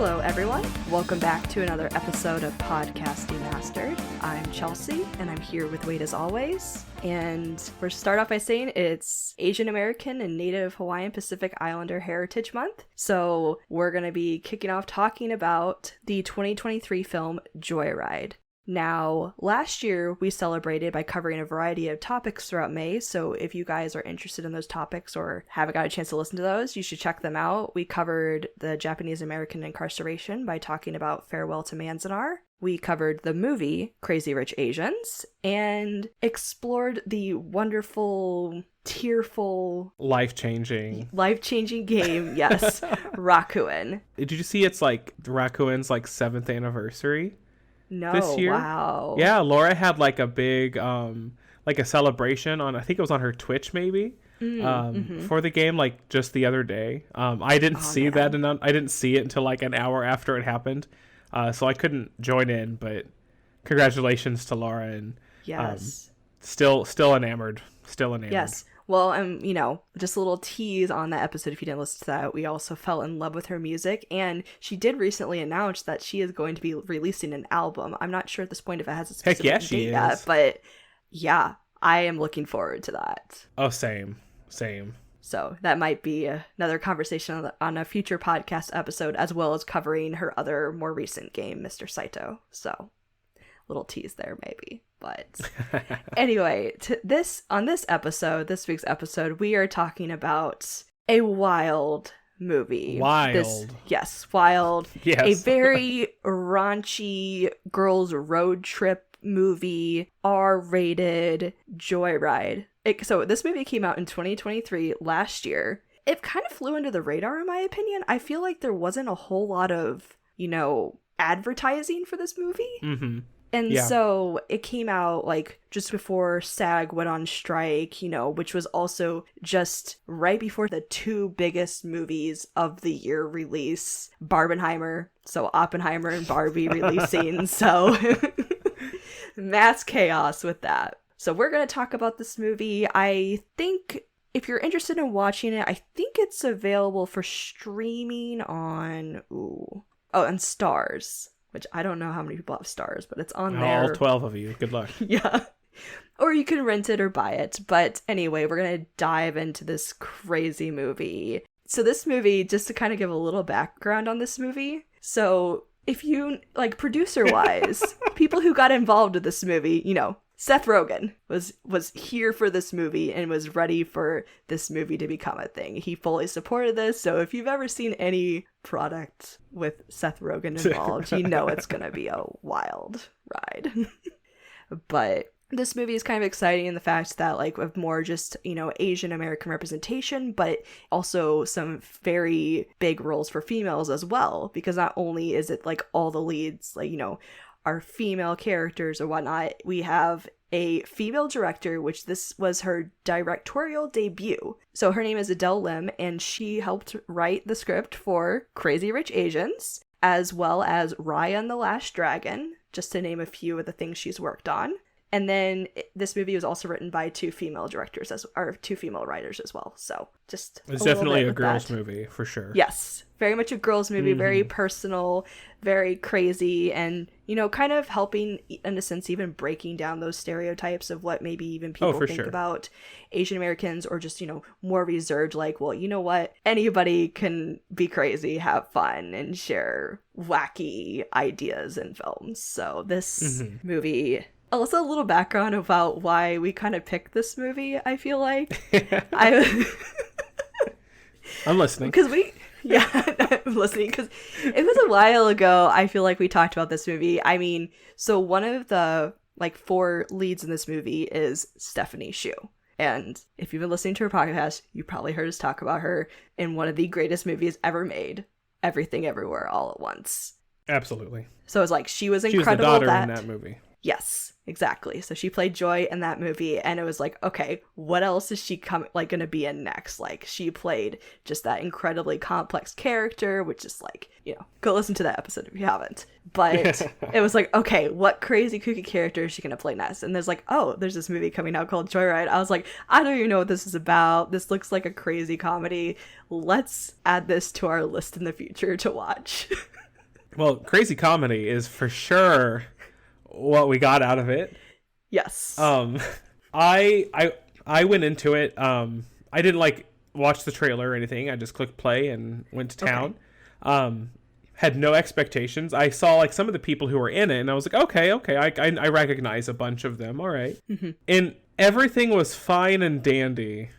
Hello, everyone. Welcome back to another episode of Podcasting Mastered. I'm Chelsea, and I'm here with Wade as always. And we'll start off by saying it's Asian American and Native Hawaiian Pacific Islander Heritage Month. So we're going to be kicking off talking about the 2023 film Joyride. Now, last year we celebrated by covering a variety of topics throughout May, so if you guys are interested in those topics or haven't got a chance to listen to those, you should check them out. We covered the Japanese American incarceration by talking about Farewell to Manzanar. We covered the movie Crazy Rich Asians and explored the wonderful, tearful, life-changing game, yes, Rakuen. Did you see it's like Rakuen's like 7th anniversary? No, this year? Wow. Yeah, Laura had like a big like a celebration on, I think it was on her Twitch maybe, for the game, like just the other day. I didn't see that, and I didn't see it until like an hour after it happened, so I couldn't join in, but congratulations to Laura, and yes, still enamored. Yes. Well, just a little tease on that episode, if you didn't listen to that, we also fell in love with her music, and she did recently announce that she is going to be releasing an album. I'm not sure at this point if it has a specific date yet, but yeah, I am looking forward to that. Oh, same. So that might be another conversation on a future podcast episode, as well as covering her other more recent game, Mr. Saito. So, little tease there maybe. But anyway, this week's episode, we are talking about a wild movie. Wild. Yes. A very raunchy girls' road trip movie, R-rated Joyride. So this movie came out in 2023, last year. It kind of flew under the radar, in my opinion. I feel like there wasn't a whole lot of, advertising for this movie. Mm-hmm. And so it came out like just before SAG went on strike, which was also just right before the two biggest movies of the year release, Barbenheimer, so Oppenheimer and Barbie releasing. So mass chaos with that. So we're going to talk about this movie. I think if you're interested in watching it, I think it's available for streaming on, on Stars. Which I don't know how many people have Stars, but it's on there. All 12 of you. Good luck. Yeah. Or you can rent it or buy it. But anyway, we're going to dive into this crazy movie. So this movie, just to kind of give a little background on this movie. So if you, like, producer-wise, people who got involved with this movie, Seth Rogen was here for this movie and was ready for this movie to become a thing. He fully supported this, so if you've ever seen any product with Seth Rogen involved, it's going to be a wild ride. But this movie is kind of exciting in the fact that, like, with more just, Asian American representation, but also some very big roles for females as well, because not only is it, like, all the leads, like, our female characters or whatnot, we have a female director, which this was her directorial debut. So her name is Adele Lim, and she helped write the script for Crazy Rich Asians, as well as Raya and the Last Dragon, just to name a few of the things she's worked on. And then this movie was also written by two female writers as well. So just it's definitely a girls' movie for sure. Yes, very much a girls' movie, very personal, very crazy, and kind of helping in a sense even breaking down those stereotypes of what maybe even people think about Asian Americans, or just more reserved. Like, well, you know what? Anybody can be crazy, have fun, and share wacky ideas in films. So this movie. Also, a little background about why we kind of picked this movie, I feel like. I'm listening. I'm listening, because it was a while ago, I feel like we talked about this movie. I mean, so one of the, 4 leads in this movie is Stephanie Hsu. And if you've been listening to her podcast, you probably heard us talk about her in one of the greatest movies ever made, Everything Everywhere All at Once. Absolutely. So it's like, she was incredible. She was the daughter in that movie. Yes, exactly. So she played Joy in that movie, and it was like, okay, what else is she gonna be in next? Like, she played just that incredibly complex character, which is like, go listen to that episode if you haven't. But it was like, okay, what crazy kooky character is she gonna play next? And there's like, there's this movie coming out called Joyride. I was like, I don't even know what this is about. This looks like a crazy comedy. Let's add this to our list in the future to watch. Well, crazy comedy is for sure what we got out of it. Yes. I went into it. I didn't like watch the trailer or anything. I just clicked play and went to town. Okay. Had no expectations. I saw like some of the people who were in it, and I was like, okay, I recognize a bunch of them. All right. Mm-hmm. And everything was fine and dandy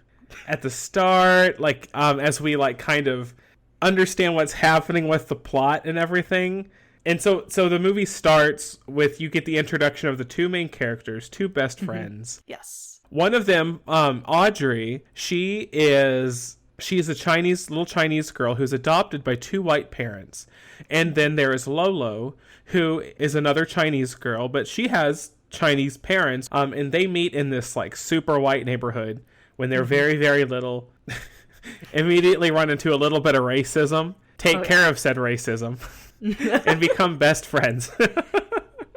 at the start. Like, as we like kind of understand what's happening with the plot and everything. And so the movie starts with, you get the introduction of the two main characters, two best friends. Yes. One of them, Audrey, she's a little Chinese girl who's adopted by two white parents. And then there is Lolo, who is another Chinese girl, but she has Chinese parents. And they meet in this like super white neighborhood when they're very, very little. Immediately run into a little bit of racism, take care of said racism, and become best friends.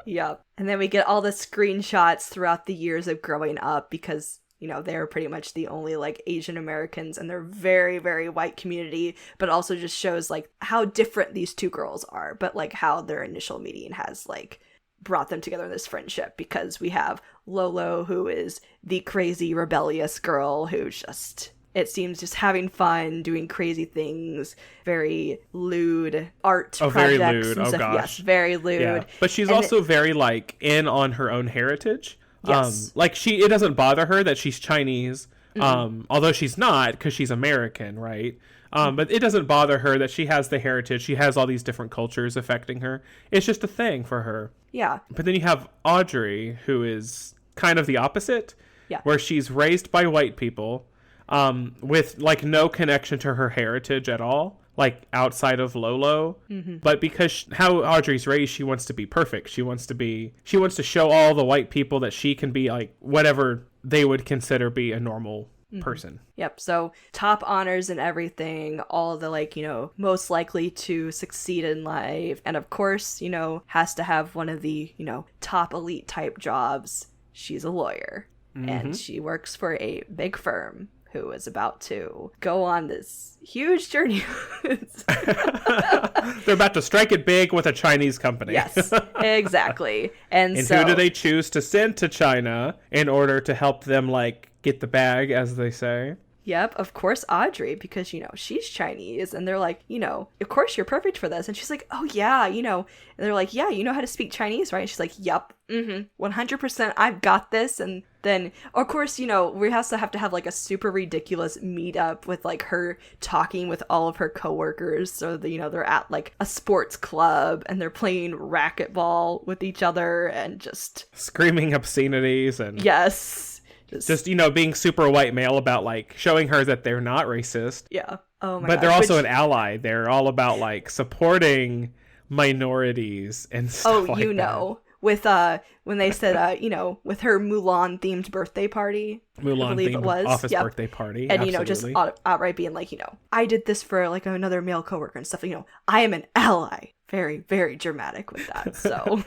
Yep. And then we get all the screenshots throughout the years of growing up because, you know, they're pretty much the only like Asian Americans in their very, very white community, but also just shows like how different these two girls are, but like how their initial meeting has like brought them together in this friendship, because we have Lolo, who is the crazy rebellious girl who's just, it seems, just having fun, doing crazy things, very lewd art projects. Very lewd. And oh stuff. gosh. Yes, very lewd. Yeah. But she's also very like in on her own heritage. Yes. Like it doesn't bother her that she's Chinese, although she's not, because she's American, right? But it doesn't bother her that she has the heritage. She has all these different cultures affecting her. It's just a thing for her. Yeah. But then you have Audrey, who is kind of the opposite, where she's raised by white people, with like no connection to her heritage at all, like outside of Lolo. Mm-hmm. But because how Audrey's raised, she wants to be perfect. She wants to show all the white people that she can be like whatever they would consider be a normal person. Yep. So top honors and everything, all the like, you know, most likely to succeed in life. And of course, you know, has to have one of the, you know, top elite type jobs. She's a lawyer and she works for a big firm who is about to go on this huge journey. They're about to strike it big with a Chinese company. Yes, exactly. And so, who do they choose to send to China in order to help them, like, get the bag, as they say? Yep, of course, Audrey, because, you know, she's Chinese, and they're like, you know, of course you're perfect for this. And she's like, oh, yeah, you know, and they're like, yeah, you know how to speak Chinese, right? And she's like, yep, 100%, I've got this. And then, of course, you know, we also have to have, like, a super ridiculous meetup with, like, her talking with all of her coworkers. So, you know, they're at, like, a sports club, and they're playing racquetball with each other, and just screaming obscenities and... Yes. Just, you know, being super white male about, like, showing her that they're not racist. Yeah. Oh, my But gosh. they're also an ally. They're all about, like, supporting minorities and stuff like that. Oh, you know. With, when they said, you know, with her Mulan-themed birthday party. Mulan-themed office birthday party. And, absolutely. you know, just outright being like, you know, I did this for, like, another male coworker and stuff. You know, I am an ally. Very, very dramatic with that, so.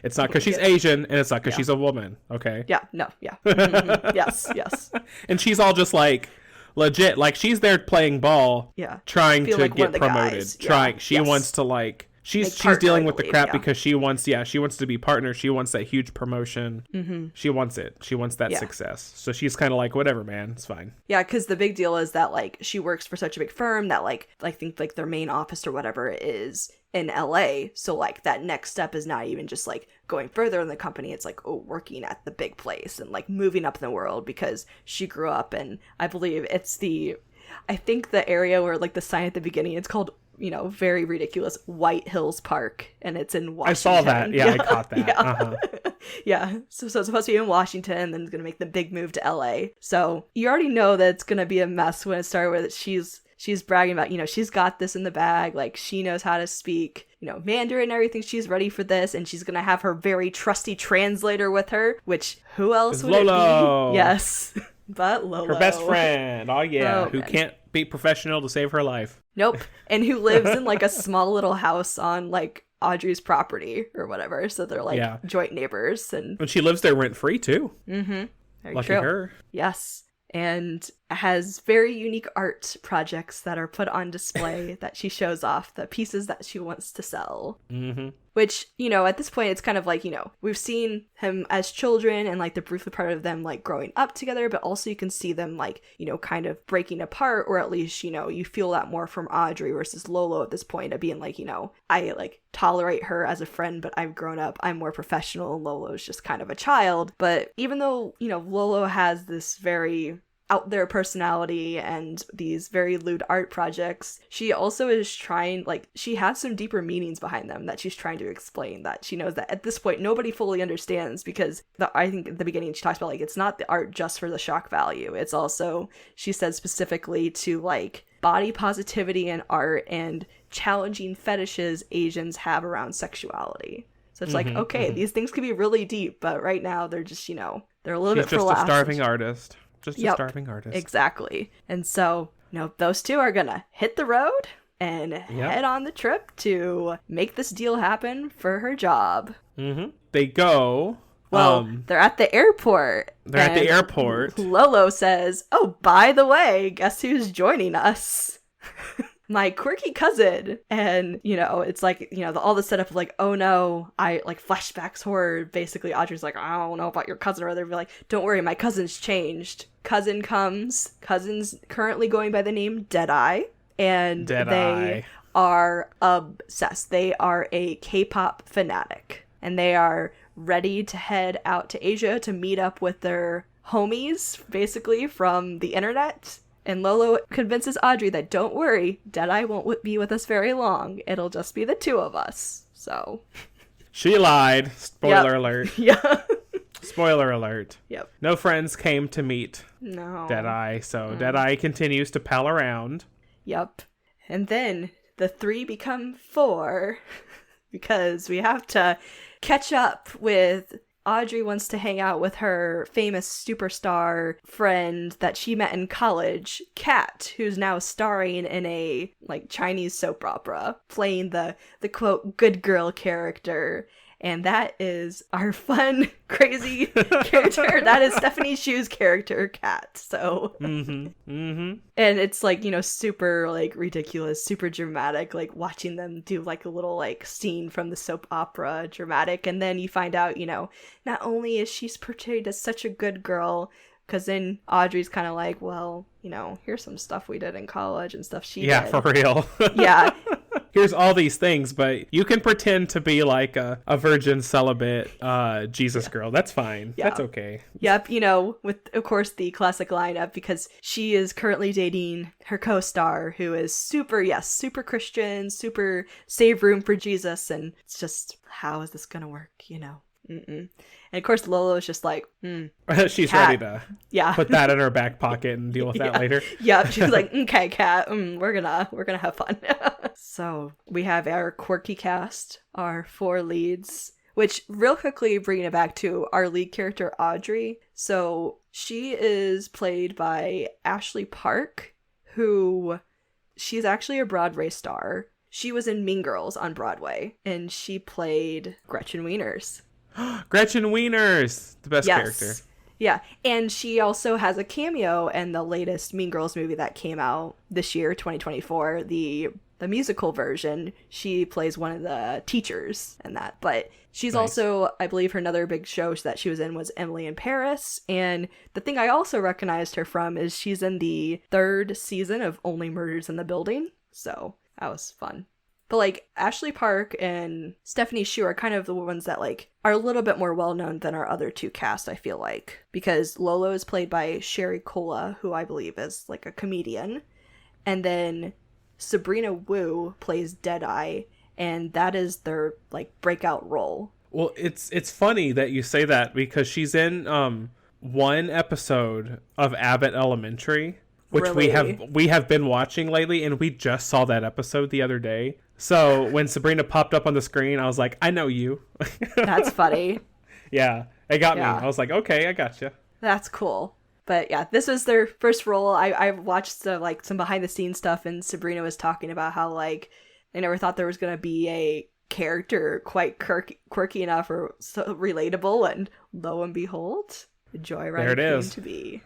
It's not because she's Asian, and it's not because she's a woman, okay? Yeah, no, yeah. Mm-hmm. Yes. And she's all just, like, legit. Like, she's there playing ball, trying to like get promoted. She wants to, like... She's dealing with the crap because she wants to be partner. She wants that huge promotion. Mm-hmm. She wants it. She wants that success. So she's kind of like, whatever, man, it's fine. Yeah, because the big deal is that, like, she works for such a big firm that, like, I think, like, their main office or whatever is in LA. So, like, that next step is not even just, like, going further in the company. It's like, oh, working at the big place and, like, moving up in the world, because she grew up in, I believe it's I think the area where, like, the sign at the beginning, it's called, you know, very ridiculous, White Hills Park, and it's in Washington. I saw that. Yeah, I caught that. Yeah. Uh-huh. Yeah. So it's supposed to be in Washington, and then it's going to make the big move to LA. So you already know that it's going to be a mess when it started with she's bragging about, you know, she's got this in the bag. Like, she knows how to speak, you know, Mandarin and everything. She's ready for this, and she's going to have her very trusty translator with her, which who else would Lolo. it be? Yes. But Lolo. Her best friend. Oh, yeah. Who can't be professional to save her life. Nope. And who lives in, like, a small little house on, like, Audrey's property or whatever. So they're, like, joint neighbors. And she lives there rent-free, too. Mm-hmm. Very Lucky true. her. Yes. and has very unique art projects that are put on display that she shows off, the pieces that she wants to sell. Mm-hmm. Which, you know, at this point, it's kind of like, you know, we've seen him as children and, like, the brief part of them, like, growing up together, but also you can see them, like, you know, kind of breaking apart, or at least, you know, you feel that more from Audrey versus Lolo at this point of being like, you know, I, like, tolerate her as a friend, but I've grown up, I'm more professional, and Lolo's just kind of a child. But even though, you know, Lolo has this very out there personality and these very lewd art projects, she also is trying, like, she has some deeper meanings behind them that she's trying to explain, that she knows that at this point nobody fully understands, because I think at the beginning she talks about, like, it's not the art just for the shock value, it's also, she said specifically, to like body positivity in art and challenging fetishes Asians have around sexuality. So it's like, okay, these things can be really deep, but right now they're just, you know, they're a little bit for laughs. She's just a starving artist. Just a starving artist. Exactly. And so, you know, those two are gonna hit the road and head on the trip to make this deal happen for her job. Mm-hmm. They go. Well, they're at the airport. They're at the airport. Lolo says, oh, by the way, guess who's joining us? My quirky cousin. And, you know, it's like, you know, all the setup of like, oh no, I like flashbacks horror. Basically, Audrey's like, I don't know about your cousin, or they're like, don't worry, my cousin's changed. Cousin comes. Cousin's currently going by the name Deadeye. And they are obsessed. They are a K-pop fanatic. And they are ready to head out to Asia to meet up with their homies, basically, from the internet. And Lolo convinces Audrey that, don't worry, Deadeye won't be with us very long. It'll just be the two of us. So. She lied. Spoiler alert. Yeah. Spoiler alert. Yep. No friends came to meet Deadeye, so Deadeye continues to pal around. Yep. And then the three become four, because we have to catch up with... Audrey wants to hang out with her famous superstar friend that she met in college, Kat, who's now starring in a, like, Chinese soap opera, playing the quote, good girl character. And that is our fun, crazy character. That is Stephanie Shu's character, Kat. So, and it's like, you know, super like ridiculous, super dramatic, like watching them do like a little like scene from the soap opera, dramatic. And then you find out, you know, not only is she portrayed as such a good girl, because then Audrey's kind of like, well, you know, here's some stuff we did in college and stuff she did. Yeah, for real. Yeah. Here's all these things, but you can pretend to be like a virgin celibate Jesus girl. That's fine. Yeah. That's okay. Yep, you know, with, of course, the classic lineup, because she is currently dating her co-star, who is super Christian, super save room for Jesus, and it's just, how is this gonna work, you know? And of course Lolo is just like, she's Kat. ready to put that in her back pocket and deal with that later. Yeah, she's like, okay, Kat, we're gonna have fun. So we have our quirky cast, our four leads, which real quickly bringing it back to our lead character Audrey. So she is played by Ashley Park, who she's actually a Broadway star. She was in Mean Girls on Broadway, and she played Gretchen Wieners. Gretchen Wieners, the best character. Yeah, and she also has a cameo in the latest Mean Girls movie that came out this year, 2024, the musical version. She plays one of the teachers in that, but she's also, I believe, her another big show that she was in was Emily in Paris, and the thing I also recognized her from is she's in the 3rd season of Only Murders in the Building, so that was fun. But, like, Ashley Park and Stephanie Shu are kind of the ones that, like, are a little bit more well-known than our other two cast, I feel like. Because Lolo is played by Sherry Cola, who I believe is, like, a comedian. And then Sabrina Wu plays Deadeye, and that is their, like, breakout role. Well, it's funny that you say that, because she's in one episode of Abbott Elementary, which really? we have been watching lately, and we just saw that episode the other day. So when Sabrina popped up on the screen, I was like, I know you. That's funny. Yeah, it got me. I was like, okay, I gotcha. That's cool. But yeah, this was their first role. I watched like some behind the scenes stuff, and Sabrina was talking about how like they never thought there was going to be a character quite quirky enough or so relatable, and lo and behold, the joyride came to be.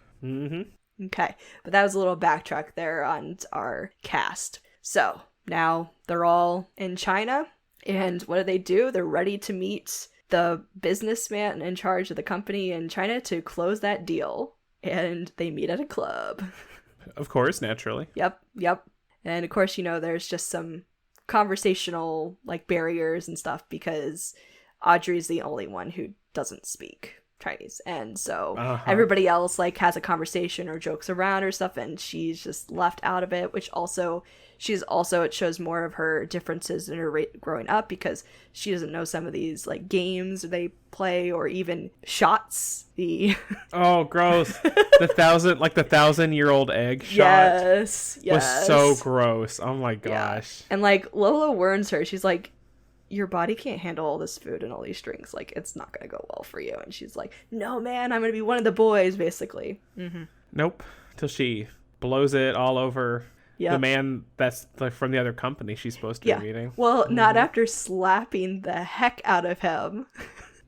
Okay, but that was a little backtrack there on our cast. So now they're all in China, and what do? They're ready to meet the businessman in charge of the company in China to close that deal. And they meet at a club. Of course, naturally. Yep. And of course, there's just some conversational like barriers and stuff because Audrey's the only one who doesn't speak Chinese, and so everybody else like has a conversation or jokes around or stuff, and she's just left out of it, which also it shows more of her differences in her growing up because she doesn't know some of these like games they play or even shots. Oh, gross. the 1,000-year-old egg shot yes was so gross. Oh my gosh. Yeah. And like Lola warns her, she's like, your body can't handle all this food and all these drinks. Like, it's not gonna go well for you. And she's like, no, man, I'm gonna be one of the boys, basically. Mm-hmm. Nope. Till she blows it all over the man that's like from the other company she's supposed to be meeting. Well, not after slapping the heck out of him.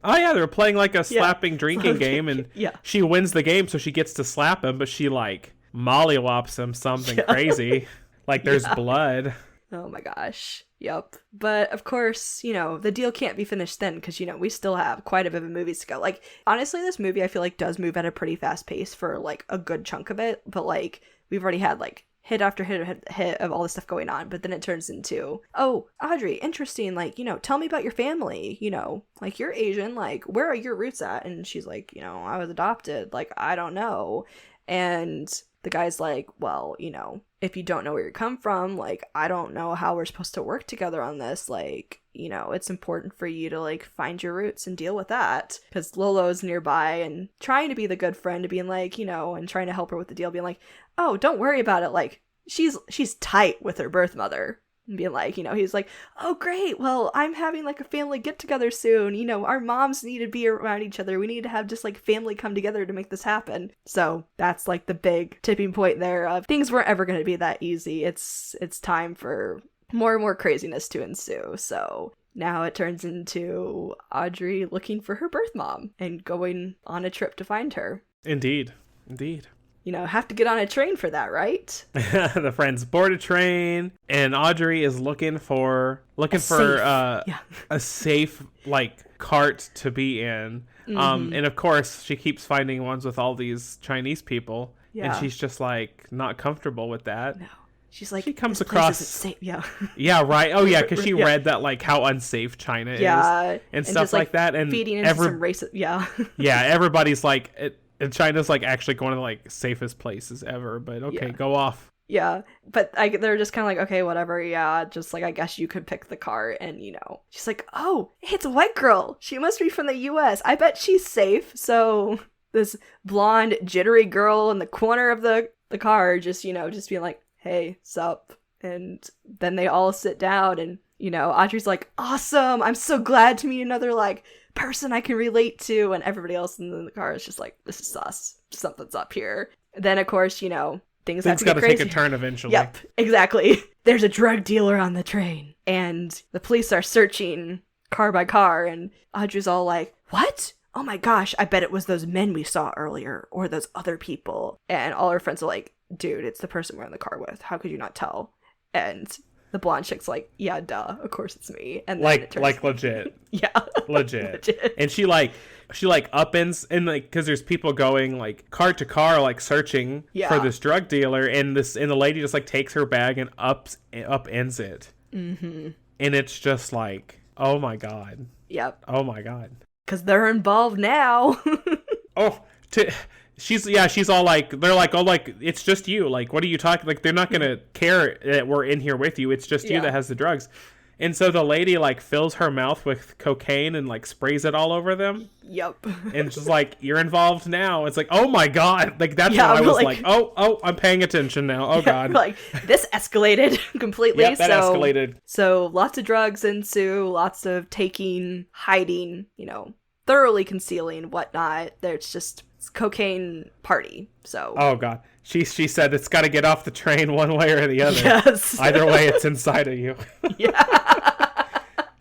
Oh, yeah, they were playing like a slapping drinking game, and she wins the game, so she gets to slap him, but she like mollywops him something crazy. Like, there's blood. Oh my gosh. Yep. But of course, the deal can't be finished then because, we still have quite a bit of movies to go. Like, honestly, this movie I feel like does move at a pretty fast pace for like a good chunk of it. But like, we've already had like hit after hit of all this stuff going on. But then it turns into, oh, Audrey, interesting. Like, tell me about your family. Like, you're Asian. Like, where are your roots at? And she's like, I was adopted. Like, I don't know. And the guy's like, well, if you don't know where you come from, like, I don't know how we're supposed to work together on this. Like, it's important for you to, like, find your roots and deal with that. Because Lolo's nearby and trying to be the good friend, being like, and trying to help her with the deal, being like, oh, don't worry about it. Like, she's tight with her birth mother. And being like, he's like, oh, great. Well, I'm having, like, a family get-together soon. Our moms need to be around each other. We need to have just, like, family come together to make this happen. So that's, like, the big tipping point there of things weren't ever going to be that easy. It's time for more and more craziness to ensue. So now it turns into Audrey looking for her birth mom and going on a trip to find her. Indeed. Have to get on a train for that, right? The friends board a train, and Audrey is looking for a safe like cart to be in. Mm-hmm. And of course, she keeps finding ones with all these Chinese people, and she's just like not comfortable with that. No. She's like, she comes across safe. Yeah, right. Oh yeah, because she read that like how unsafe China is and stuff just, like that, and feeding into some racist. Yeah, everybody's like and China's like actually one of the like safest places ever, but okay, go off. Yeah, but they're just kind of like, okay, whatever, just like, I guess you could pick the car, and she's like, oh, it's a white girl, she must be from the US, I bet she's safe. So this blonde jittery girl in the corner of the car just being like, hey, sup, and then they all sit down, and Audrey's like, awesome, I'm so glad to meet another like person I can relate to, and everybody else in the car is just like, this is sus, something's up here. Then of course things have to get crazy. Take a turn eventually. Yep, exactly. There's a drug dealer on the train, and the police are searching car by car, and Audrey's all like, what? Oh my gosh, I bet it was those men we saw earlier, or those other people. And all her friends are like, dude, it's the person we're in the car with, how could you not tell? And the blonde chick's like, yeah, duh, of course it's me. And then like legit. Yeah. Legit. And she upends, and like, because there's people going like car to car like searching for this drug dealer, and the lady just like takes her bag and upends it. Mm-hmm. And it's just like, oh my god. Yep. Oh my god. Because they're involved now. She's all like, they're like, oh, like, it's just you. Like, what are you talking? Like, they're not going to care that we're in here with you. It's just you that has the drugs. And so the lady, like, fills her mouth with cocaine and, like, sprays it all over them. Yep. And she's like, you're involved now. It's like, oh, my God. Like, that's when I was like, oh, I'm paying attention now. Oh, God. Like, this escalated completely. Yep, that escalated. So lots of drugs ensue, lots of taking, hiding, thoroughly concealing, whatnot. There's just cocaine party. So oh god, she said it's got to get off the train one way or the other. Yes. Either way, it's inside of you. Yeah.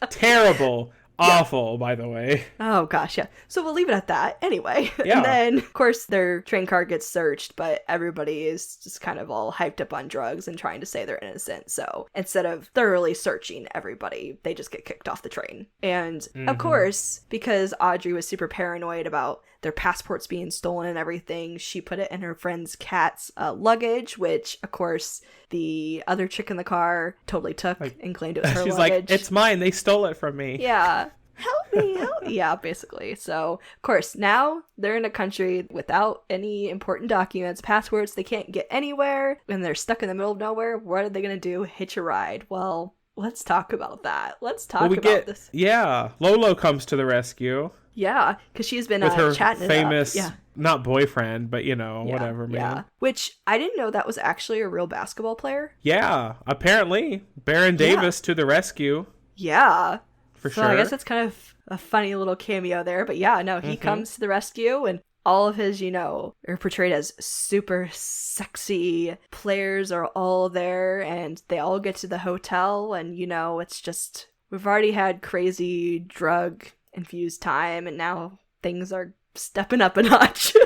Terrible, Awful, by the way. Oh, gosh, yeah. So we'll leave it at that. Anyway. Yeah. And then, of course, their train car gets searched, but everybody is just kind of all hyped up on drugs and trying to say they're innocent. So instead of thoroughly searching everybody, they just get kicked off the train. And, of course, because Audrey was super paranoid about their passports being stolen and everything, she put it in her friend's cat's luggage, which, of course, the other chick in the car totally took and claimed it was her She's luggage. like, it's mine. They stole it from me. Yeah. Help me, help me. Yeah, basically. So, of course, now they're in a country without any important documents, passports. They can't get anywhere, and they're stuck in the middle of nowhere. What are they going to do? Hitch a ride. Well, let's talk about that. Let's talk about this. Yeah. Lolo comes to the rescue. Yeah, because she's been with her chatting famous, it up. Yeah. not boyfriend, but whatever, man. Yeah. Which I didn't know that was actually a real basketball player. Yeah, apparently. Baron Davis to the rescue. Yeah. For so sure. I guess that's kind of a funny little cameo there. But yeah, no, he comes to the rescue, and all of his, are portrayed as super sexy players are all there, and they all get to the hotel, and, it's just, we've already had crazy drug-infused time, and now things are stepping up a notch.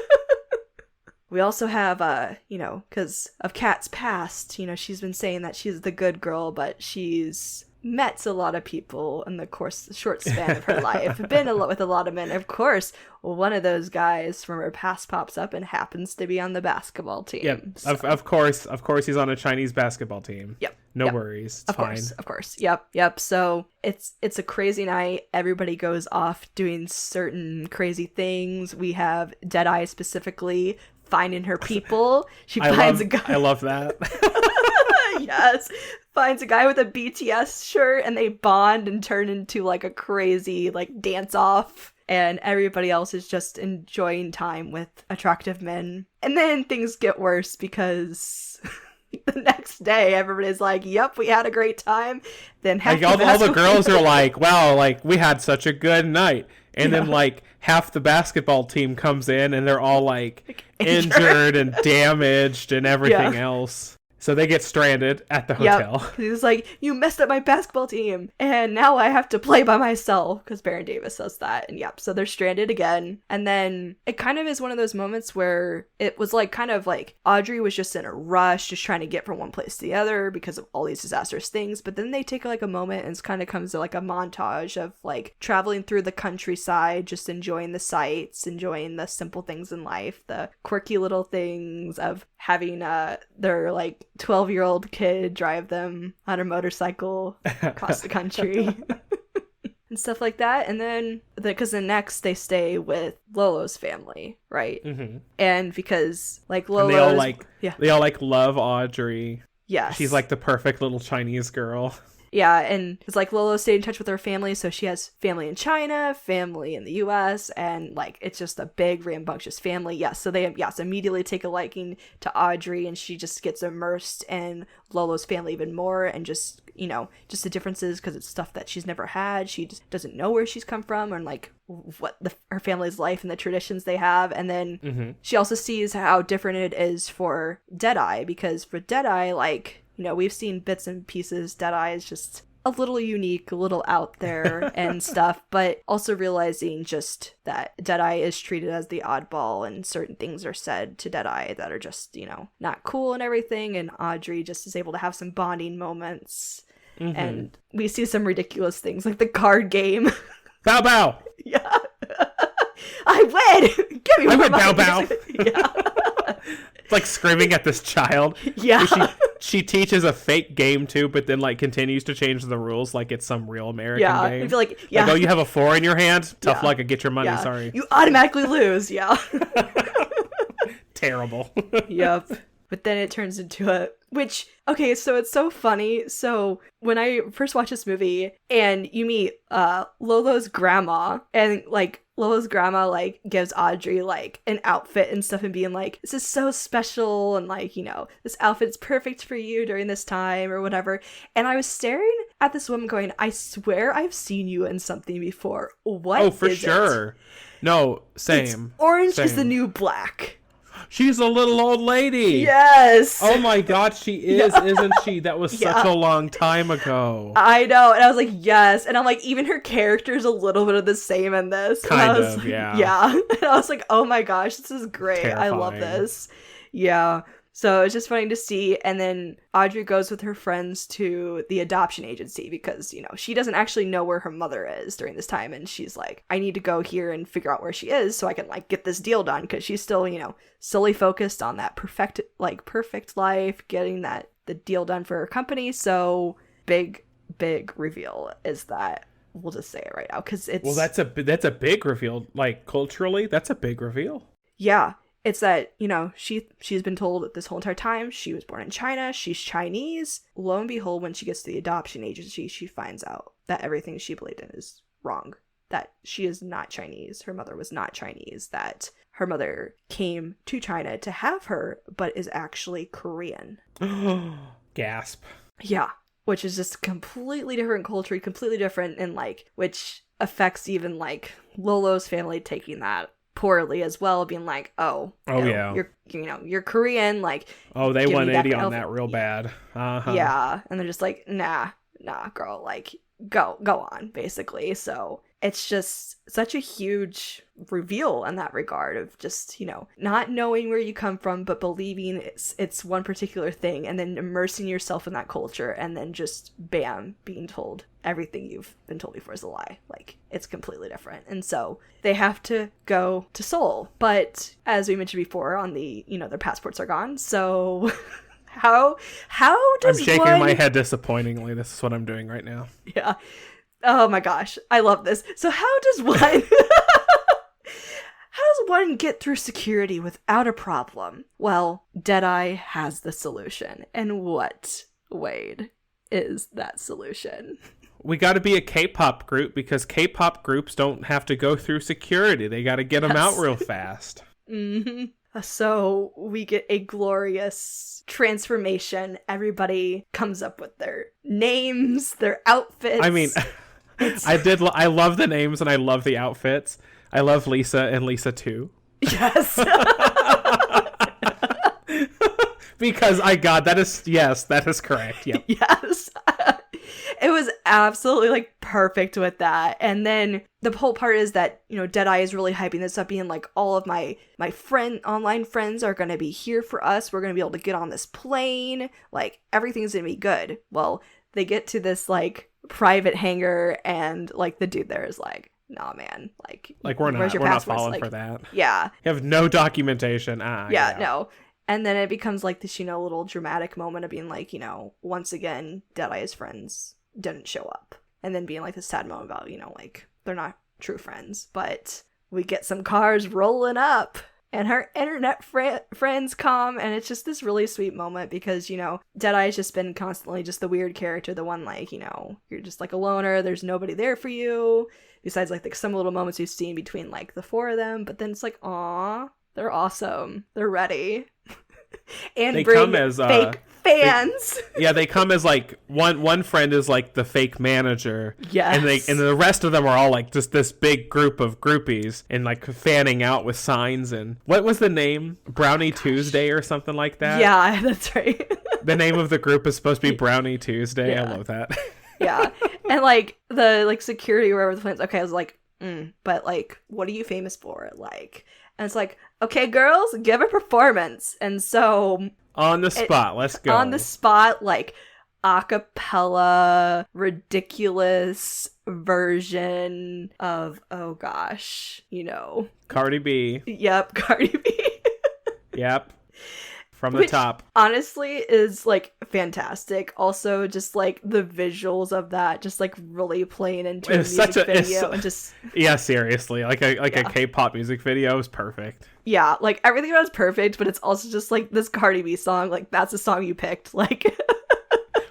We also have, because of Kat's past, she's been saying that she's the good girl, but she's met a lot of people in the short span of her life, been with a lot of men. Of course, one of those guys from her past pops up and happens to be on the basketball team. Yep. So. Of course he's on a Chinese basketball team. Yep. No worries. It's fine. Of course. Yep. So it's a crazy night. Everybody goes off doing certain crazy things. We have Deadeye specifically finding her people. She finds a guy. I love that. Yes. Finds a guy with a BTS shirt, and they bond and turn into like a crazy dance off, and everybody else is just enjoying time with attractive men. And then things get worse because the next day everybody's like, yep, we had a great time. Then all the girls are like, wow, we had such a good night. And then half the basketball team comes in and they're all injured and damaged and everything else. So they get stranded at the hotel. Yep. He's like, you messed up my basketball team, and now I have to play by myself, because Baron Davis says that. And so they're stranded again. And then it kind of is one of those moments where it was Audrey was just in a rush, just trying to get from one place to the other because of all these disastrous things. But then they take a moment, and it kind of comes to a montage of traveling through the countryside, just enjoying the sights, enjoying the simple things in life, the quirky little things of having their 12-year-old kid drive them on a motorcycle across the country and stuff like that. And then because next they stay with Lolo's family, right? And because Lolo's they all love Audrey. Yes, she's the perfect little Chinese girl. Yeah, and it's Lolo stayed in touch with her family, so she has family in China, family in the US, and it's just a big rambunctious family. Yes, so they immediately take a liking to Audrey, and she just gets immersed in Lolo's family even more, and just the differences, because it's stuff that she's never had. She just doesn't know where she's come from, and what her family's life and the traditions they have. And then she also sees how different it is for Deadeye, because for Deadeye, we've seen bits and pieces. Deadeye is just a little unique, a little out there and stuff, but also realizing just that Deadeye is treated as the oddball, and certain things are said to Deadeye that are just, not cool and everything, and Audrey just is able to have some bonding moments. And we see some ridiculous things, like the card game. Bow bow! Yeah. I win! Give me I more win, money. bow bow! Yeah. It's screaming at this child. Yeah. She teaches a fake game too, but then continues to change the rules like it's some real American game. I feel oh, you have a 4 in your hand? Tough luck, and get your money, sorry. You automatically lose, Terrible. Yep. But then it turns into okay, so it's so funny. So when I first watched this movie, and you meet Lolo's grandma, and Lolo's grandma gives Audrey an outfit and stuff, and being this is so special, and this outfit's perfect for you during this time or whatever. And I was staring at this woman going, I swear I've seen you in something before. What? Oh, for is sure. It? No, same. Orange same. is the new black. She's a little old lady. Yes. Oh my god, she is, isn't she? That was such a long time ago. I know. And I was like, yes. And I'm like, even her character's a little bit of the same in this. Kind of, yeah. Yeah. And I was like, oh my gosh, this is great. Terrifying. I love this. Yeah. So it's just funny to see. And then Audrey goes with her friends to the adoption agency because, you know, she doesn't actually know where her mother is during this time. And she's like, I need to go here and figure out where she is so I can, like, get this deal done. Because she's still, you know, solely focused on that perfect life, getting the deal done for her company. So big reveal is that. We'll just say it right now because it's... Well, that's a big reveal. Like, culturally, that's a big reveal. Yeah. It's that, you know, she's been told this whole entire time she was born in China, she's Chinese. Lo and behold, when she gets to the adoption agency, she finds out that everything she believed in is wrong. That she is not Chinese. Her mother was not Chinese. That her mother came to China to have her, but is actually Korean. Gasp. Yeah. Which is just completely different culture, completely different, and, like, which affects even, like, Lolo's family taking that poorly as well, being like, yeah, you're Korean, like, they 180 on that real bad. Yeah, and they're just like, nah girl, like, go on, basically. So it's just such a huge reveal in that regard of just, you know, not knowing where you come from but believing it's one particular thing, and then immersing yourself in that culture, and then just bam, being told everything you've been told before is a lie. Like, it's completely different. And so they have to go to Seoul, but as we mentioned before, on the, you know, their passports are gone. So how does I'm shaking my head disappointingly. This is what I'm doing right now. Yeah. Oh my gosh, I love this. So how does one get through security without a problem? Well, Deadeye has the solution. And what, Wade, is that solution? We got to be a K-pop group because K-pop groups don't have to go through security. They got to get them out real fast. Mm-hmm. So we get a glorious transformation. Everybody comes up with their names, their outfits. I mean, I love the names and I love the outfits. I love Lisa and Lisa 2. Yes. Because that is correct. Yep. Yes. It was absolutely, like, perfect with that. And then the whole part is that, you know, Deadeye is really hyping this up, being like, all of my online friends are going to be here for us. We're going to be able to get on this plane. Like, everything's going to be good. Well, they get to this, like, private hangar, and, like, the dude there is like, nah, man. Like we're not falling for that. Yeah. You have no documentation. Yeah, no. And then it becomes like this, you know, little dramatic moment of being like, you know, once again, Deadeye's friends didn't show up. And then being like this sad moment about, you know, like, they're not true friends. But we get some cars rolling up, and her internet friends come, and it's just this really sweet moment because, you know, Deadeye's just been constantly just the weird character, the one, like, you know, you're just like a loner, there's nobody there for you, besides like some little moments we've seen between like the four of them. But then it's like, aw, they're awesome, they're ready. And they bring come as fake fans. They come as like one friend is like the fake manager. Yes. And the rest of them are all like just this big group of groupies and like fanning out with signs. And what was the name? Brownie Tuesday or something like that? Yeah, that's right. The name of the group is supposed to be Brownie Tuesday. Yeah. I love that. Yeah. And like the like security or wherever the plans, okay, I was like, but like, what are you famous for? Like, and it's like, okay, girls, give a performance. And so on the spot, let's go. On the spot, like, acapella, ridiculous version of, oh gosh, you know, Cardi B. Yep, Cardi B. Yep. From the top. Honestly is like fantastic. Also, just like the visuals of that, just like really playing into a music video and just seriously, like a K-pop music video is perfect. Yeah, like everything about it's perfect, but it's also just like this Cardi B song. Like, that's the song you picked. Like,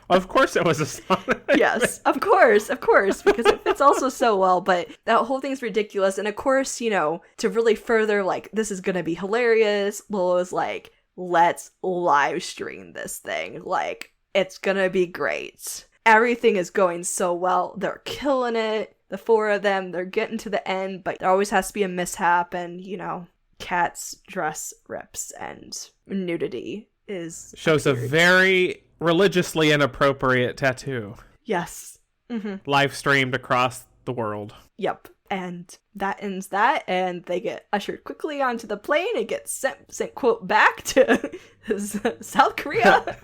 of course it was a song. Yes, of course, because it fits also so well. But that whole thing's ridiculous, and of course, you know, to really further like this is gonna be hilarious, Lolo's like, let's live stream this thing. Like, it's gonna be great. Everything is going so well. They're killing it. The four of them, they're getting to the end, but there always has to be a mishap, and, you know, Kat's dress rips and nudity shows appeared. a very religiously inappropriate tattoo. Yes. Mm-hmm. Live streamed across the world. Yep. And that ends that, and they get ushered quickly onto the plane and get sent quote back to South Korea.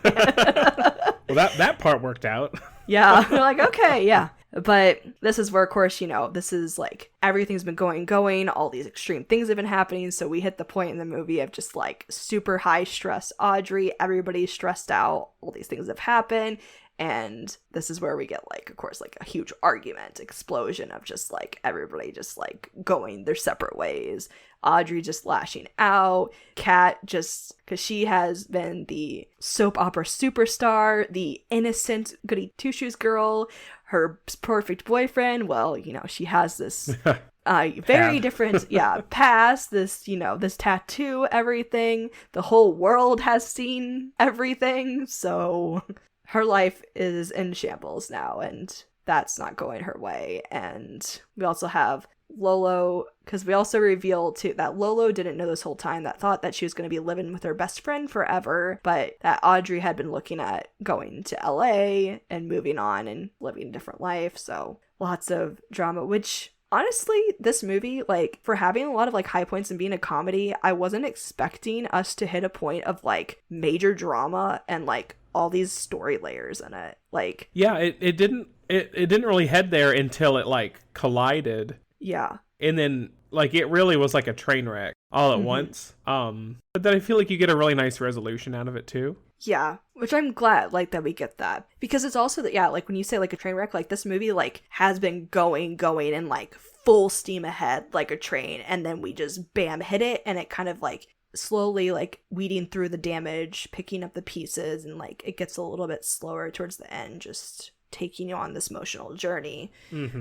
Well, that part worked out. Yeah, they're like, okay, yeah. But this is where, of course, this is like everything's been going, all these extreme things have been happening. So we hit the point in the movie of just like super high stress Audrey, everybody's stressed out, all these things have happened. And this is where we get, like, of course, like a huge argument, explosion of just like everybody just like going their separate ways. Audrey just lashing out. Kat just, because she has been the soap opera superstar, the innocent goody two-shoes girl, her perfect boyfriend. Well, she has this very different, past, this, this tattoo, everything. The whole world has seen everything. So her life is in shambles now, and that's not going her way. And we also have Lolo, because we also reveal too that Lolo didn't know this whole time, that thought that she was going to be living with her best friend forever, but that Audrey had been looking at going to LA and moving on and living a different life. So lots of drama, which honestly, this movie, like, for having a lot of like high points and being a comedy, I wasn't expecting us to hit a point of like major drama and like all these story layers in it. Like, yeah, it didn't really head there until it like collided. Yeah. And then like it really was like a train wreck all at once. But then I feel like you get a really nice resolution out of it too. Yeah, which I'm glad like that we get that, because it's also that, yeah, like when you say like a train wreck, like this movie like has been going and like full steam ahead like a train, and then we just bam hit it, and it kind of like slowly like weeding through the damage, picking up the pieces, and like it gets a little bit slower towards the end, just taking you on this emotional journey,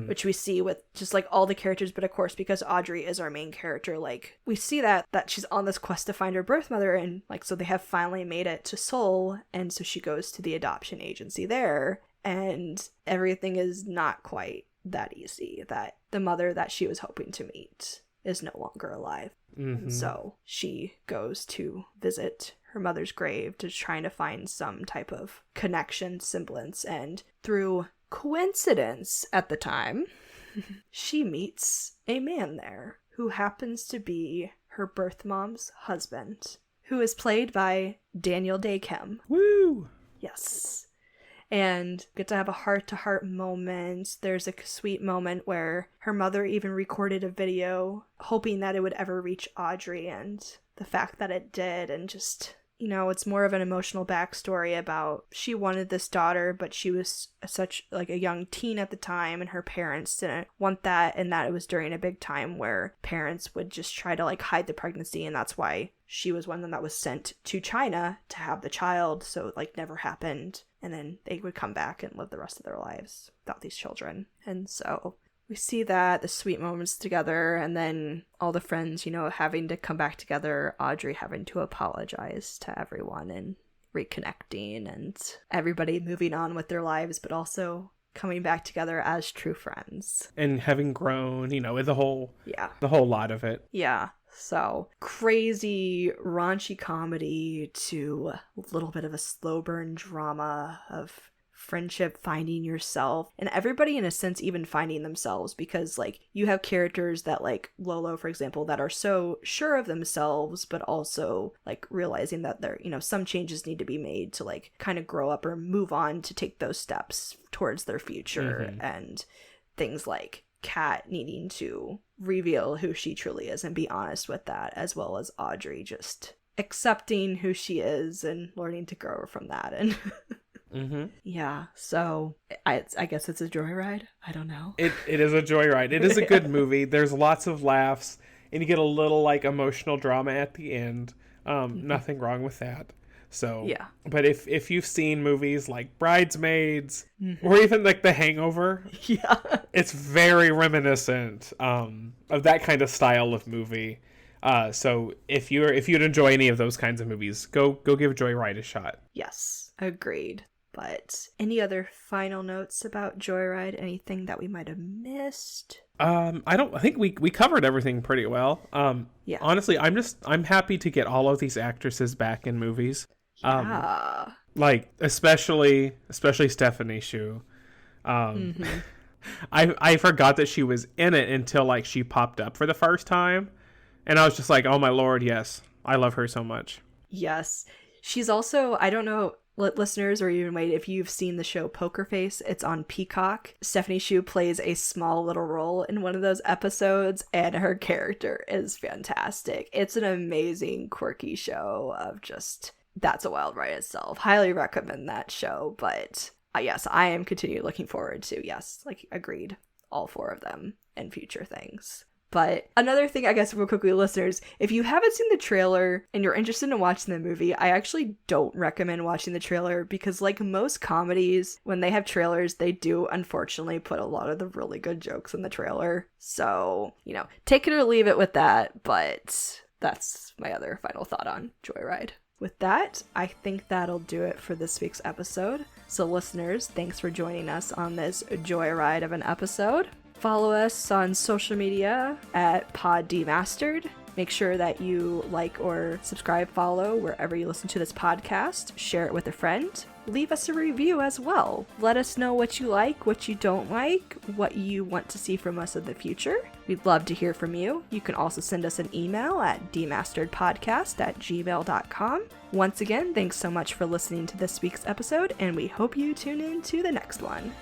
which we see with just like all the characters. But of course, because Audrey is our main character, like we see that she's on this quest to find her birth mother, and like so they have finally made it to Seoul, and so she goes to the adoption agency there, and everything is not quite that easy. That the mother that she was hoping to meet is no longer alive. And so she goes to visit her mother's grave, to trying to find some type of connection, semblance, and through coincidence at the time, she meets a man there who happens to be her birth mom's husband, who is played by Daniel Dae Kim. Woo! Yes. And get to have a heart-to-heart moment. There's a sweet moment where her mother even recorded a video hoping that it would ever reach Audrey, and the fact that it did, and just, it's more of an emotional backstory about she wanted this daughter, but she was such like a young teen at the time, and her parents didn't want that, and that it was during a big time where parents would just try to like hide the pregnancy, and that's why she was one of them that was sent to China to have the child, so it like never happened. And then they would come back and live the rest of their lives without these children. And so we see that, the sweet moments together, and then all the friends, having to come back together, Audrey having to apologize to everyone and reconnecting, and everybody moving on with their lives, but also coming back together as true friends. And having grown, with the whole lot of it. Yeah. So crazy, raunchy comedy to a little bit of a slow burn drama of friendship, finding yourself, and everybody in a sense even finding themselves, because like you have characters that like Lolo, for example, that are so sure of themselves, but also like realizing that there, some changes need to be made to like kind of grow up or move on to take those steps towards their future, and things like Kat needing to reveal who she truly is and be honest with that, as well as Audrey just accepting who she is and learning to grow from that. And yeah, so I guess it's a joyride. I don't know. It is a joyride. It is a good movie. There's lots of laughs, and you get a little like emotional drama at the end. Nothing wrong with that. So yeah, but if you've seen movies like Bridesmaids or even like The Hangover, yeah, it's very reminiscent of that kind of style of movie. So if you'd enjoy any of those kinds of movies, go give Joyride a shot. Yes, agreed. But any other final notes about Joyride? Anything that we might have missed? I think we covered everything pretty well. Yeah. Honestly, I'm happy to get all of these actresses back in movies. Yeah. Like especially Stephanie Hsu. I forgot that she was in it until like she popped up for the first time, and I was just like, oh my lord, yes, I love her so much. Yes. She's also, I don't know, listeners, or even wait, if you've seen the show Poker Face, it's on Peacock. Stephanie Hsu plays a small little role in one of those episodes, and her character is fantastic. It's an amazing, quirky show of just, that's a wild ride itself. Highly recommend that show, but yes, I am continually looking forward to, yes, like, agreed, all 4 of them and future things. But another thing, I guess, real quickly, listeners, if you haven't seen the trailer and you're interested in watching the movie, I actually don't recommend watching the trailer because, like most comedies, when they have trailers, they do, unfortunately, put a lot of the really good jokes in the trailer. So, take it or leave it with that, but that's my other final thought on Joyride. With that, I think that'll do it for this week's episode. So, listeners, thanks for joining us on this joyride of an episode. Follow us on social media at PodDemastered. Make sure that you like or subscribe, follow wherever you listen to this podcast. Share it with a friend. Leave us a review as well. Let us know what you like, what you don't like, what you want to see from us in the future. We'd love to hear from you. You can also send us an email at demasteredpodcast@gmail.com. Once again, thanks so much for listening to this week's episode, and we hope you tune in to the next one.